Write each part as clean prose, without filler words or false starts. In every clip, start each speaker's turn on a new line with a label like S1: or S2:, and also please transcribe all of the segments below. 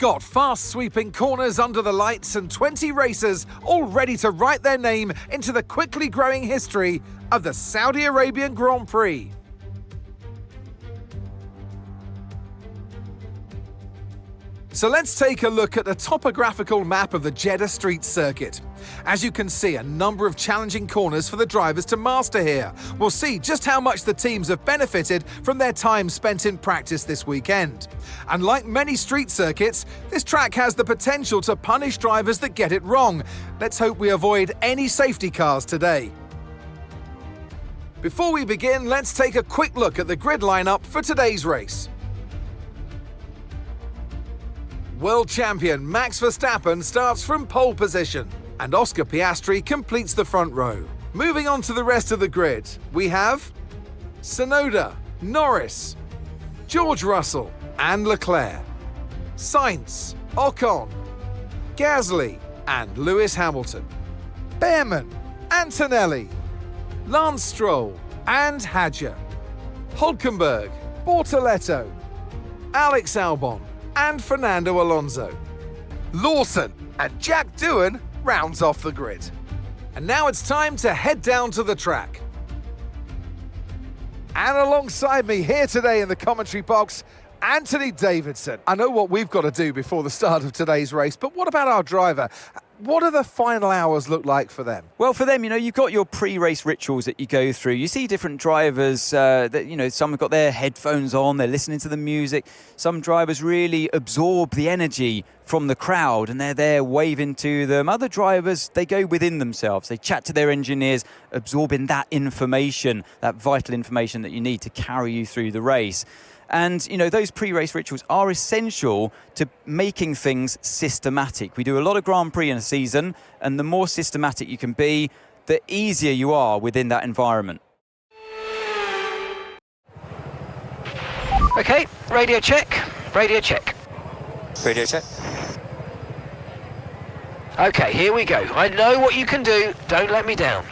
S1: got fast sweeping corners under the lights and 20 racers all ready to write their name into the quickly growing history of the Saudi Arabian Grand Prix. So let's take a look at the topographical map of the Jeddah Street Circuit. As you can see, a number of challenging corners for the drivers to master here. We'll see just how much the teams have benefited from their time spent in practice this weekend. And like many street circuits, this track has the potential to punish drivers that get it wrong. Let's hope we avoid any safety cars today. Before we begin, let's take a quick look at the grid lineup for today's race. World champion Max Verstappen starts from pole position, and Oscar Piastri completes the front row. Moving on to the rest of the grid, we have Tsunoda, Norris, George Russell and Leclerc, Sainz, Ocon, Gasly and Lewis Hamilton, Behrman, Antonelli, Lance Stroll and Hadjar, Hülkenberg, Bortoleto, Alex Albon and Fernando Alonso. Lawson and Jack Doohan rounds off the grid. And now it's time to head down to the track. And alongside me here today in the commentary box, Anthony Davidson. I know what we've got to do before the start of today's race, but what about our driver? What do the final hours look like for them?
S2: Well, for them, you've got your pre-race rituals that you go through. You see different drivers that, some have got their headphones on, they're listening to the music. Some drivers really absorb the energy from the crowd and they're there waving to them. Other drivers, they go within themselves. They chat to their engineers, absorbing that information, that vital information that you need to carry you through the race. And, those pre-race rituals are essential to making things systematic. We do a lot of Grand Prix in a season, and the more systematic you can be, the easier you are within that environment.
S3: Okay, radio check, radio check.
S2: Radio check.
S3: Okay, here we go. I know what you can do. Don't let me down.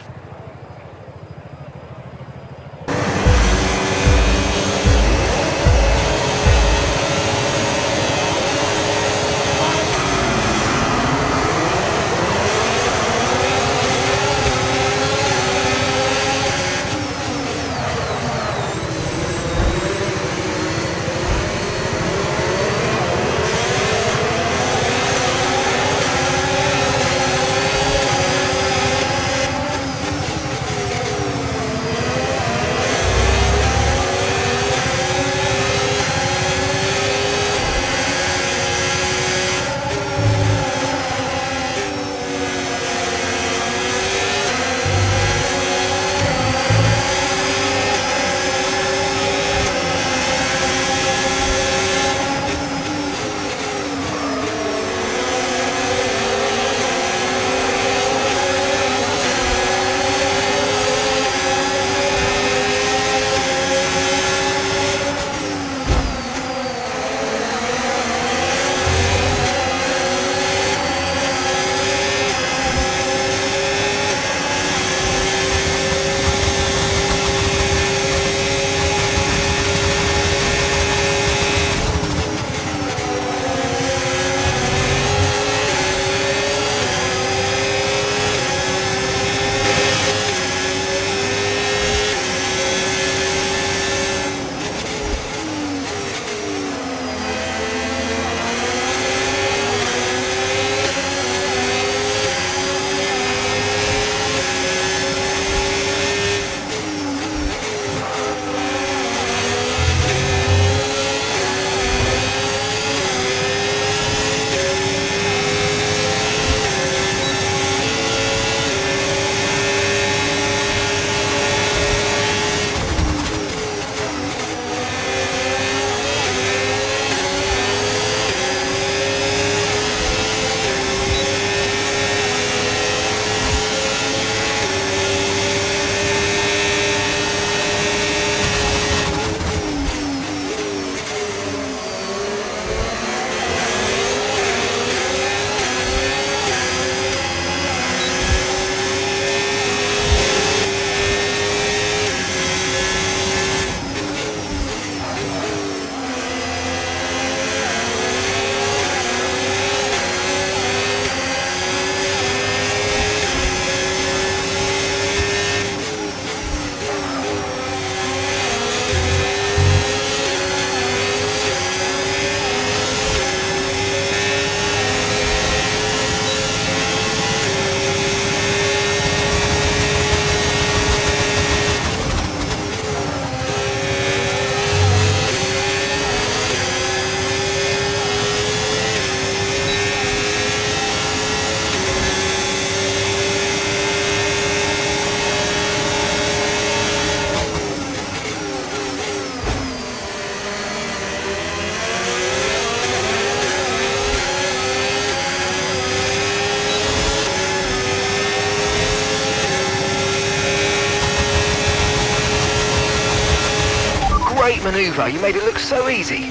S3: manoeuvre. You made it look so easy.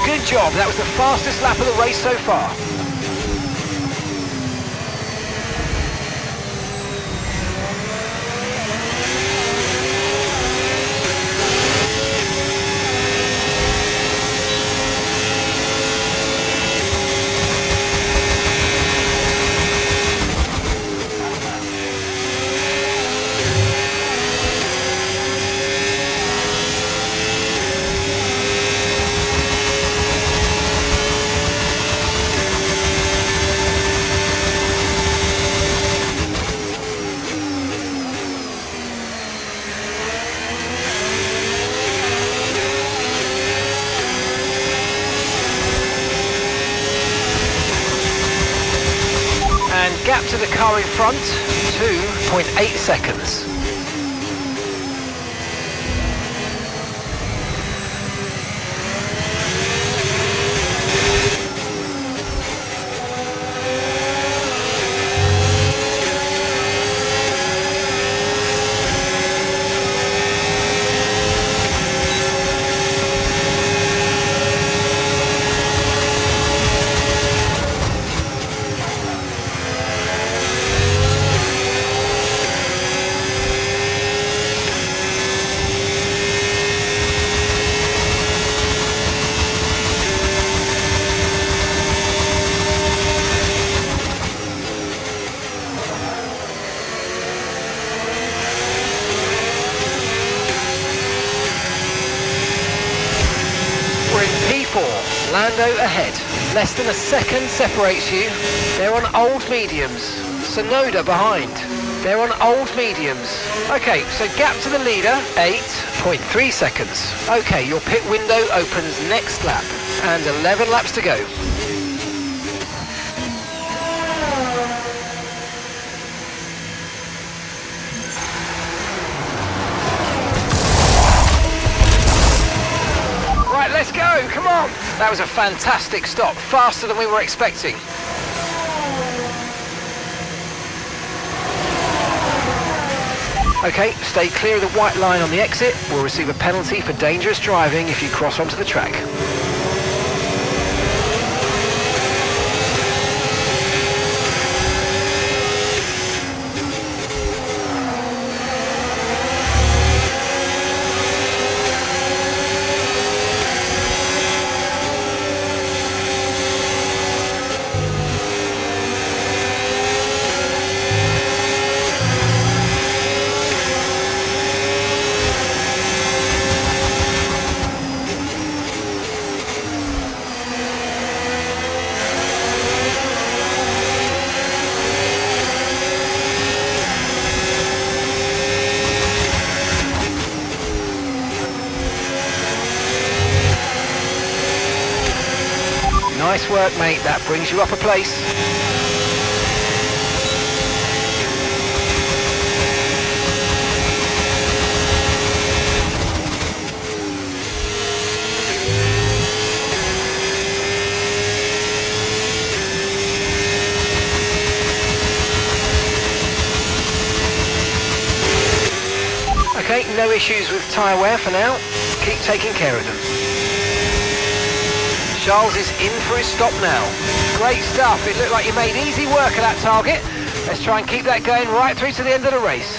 S3: Good job, that was the fastest lap of the race so far. And gap to the car in front, 2.8 seconds. We're in P4, Lando ahead. Less than a second separates you. They're on old mediums. Sonoda behind. They're on old mediums. Okay, so gap to the leader, 8.3 seconds. Okay, your pit window opens next lap. And 11 laps to go. Right, let's go, come on! That was a fantastic stop, faster than we were expecting. Okay, stay clear of the white line on the exit. We'll receive a penalty for dangerous driving if you cross onto the track. Nice work, mate. That brings you up a place. Okay, no issues with tyre wear for now. Keep taking care of them. Charles is in for his stop now. Great stuff. It looked like you made easy work of that target. Let's try and keep that going right through to the end of the race.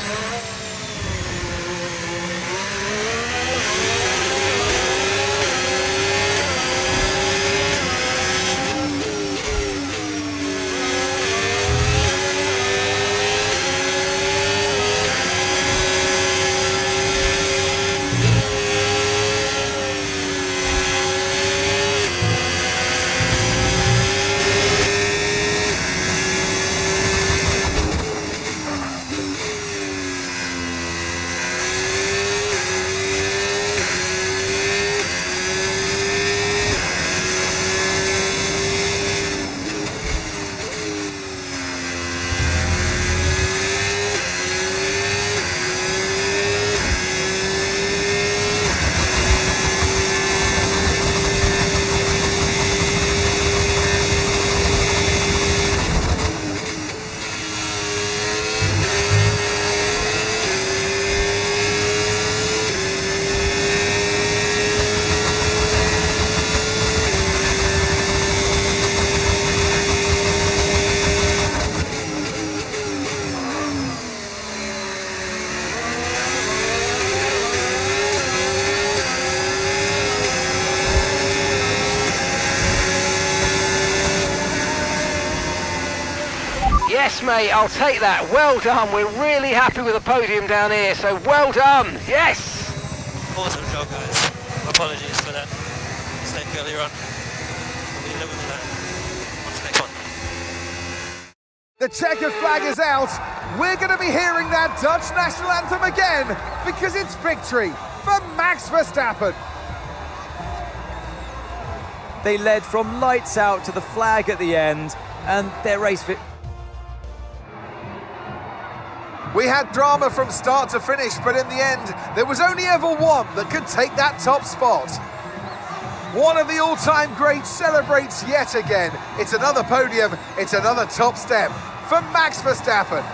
S3: Yes, mate, I'll take that. Well done. We're really happy with the podium down here, so well done. Yes.
S4: Awesome job, guys. Apologies for that mistake earlier on. We'll live with that. On to the next one.
S1: The checkered flag is out. We're going to be hearing that Dutch national anthem again because it's victory for Max Verstappen.
S2: They led from lights out to the flag at the end, and their race fit.
S1: We had drama from start to finish, but in the end, there was only ever one that could take that top spot. One of the all-time greats celebrates yet again. It's another podium, it's another top step for Max Verstappen.